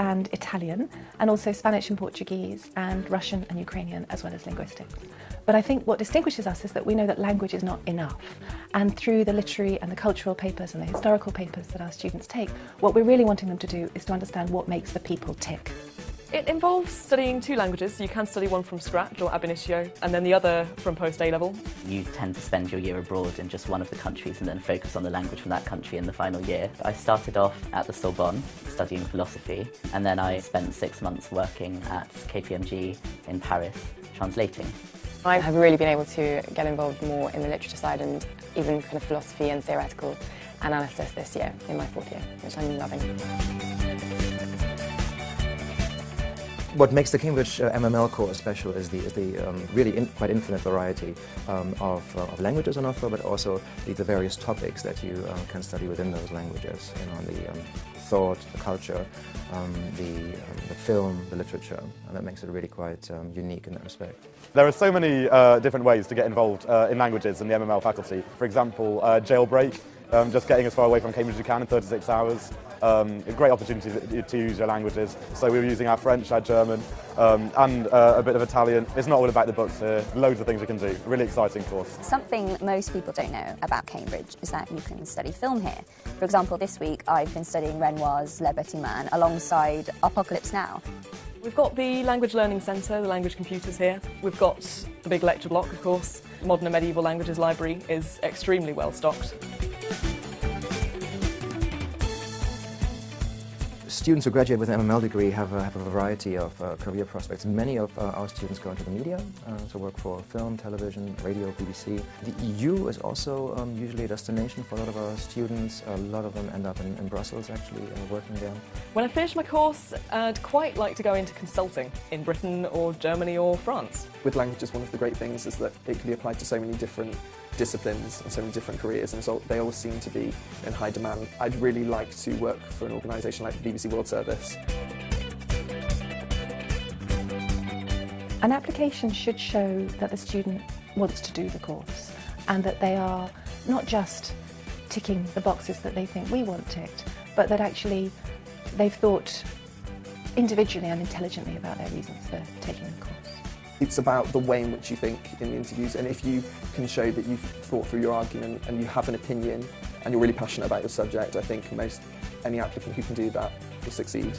and Italian, and also Spanish and Portuguese, and Russian and Ukrainian, as well as linguistics. But I think what distinguishes us is that we know that language is not enough. And through the literary and the cultural papers and the historical papers that our students take, what we're really wanting them to do is to understand what makes the people tick. It involves studying two languages. You can study one from scratch or ab initio, and then the other from post A-level. You tend to spend your year abroad in just one of the countries and then focus on the language from that country in the final year. I started off at the Sorbonne studying philosophy, and then I spent 6 months working at KPMG in Paris translating. I have really been able to get involved more in the literature side and even kind of philosophy and theoretical analysis this year in my fourth year, which I'm loving. What makes the Cambridge MML course special is the really quite infinite variety of languages on offer, but also the various topics that you can study within those languages. You know, the thought, the culture, the film, the literature, and that makes it really quite unique in that respect. There are so many different ways to get involved in languages in the MML faculty. For example, jailbreak, just getting as far away from Cambridge as you can in 36 hours. A great opportunity to use your languages. So we were using our French, our German, and a bit of Italian. It's not all about the books here. Loads of things you can do. Really exciting course. Something most people don't know about Cambridge is that you can study film here. For example, this week I've been studying Renoir's Le Petit Man alongside Apocalypse Now. We've got the Language Learning Centre, the language computers here. We've got the big lecture block, of course. Modern and Medieval Languages Library is extremely well stocked. Students who graduate with an MML degree have a variety of career prospects. Many of our students go into the media, so work for film, television, radio, BBC. The EU is also usually a destination for a lot of our students. A lot of them end up in Brussels, actually, working there. When I finish my course, I'd quite like to go into consulting in Britain or Germany or France. With languages, one of the great things is that it can be applied to so many different disciplines and so many different careers, and so they all seem to be in high demand. I'd really like to work for an organisation like the BBC World Service. An application should show that the student wants to do the course and that they are not just ticking the boxes that they think we want ticked, but that actually they've thought individually and intelligently about their reasons for taking the course. It's about the way in which you think in the interviews, and if you can show that you've thought through your argument and you have an opinion and you're really passionate about your subject, I think any applicant who can do that will succeed.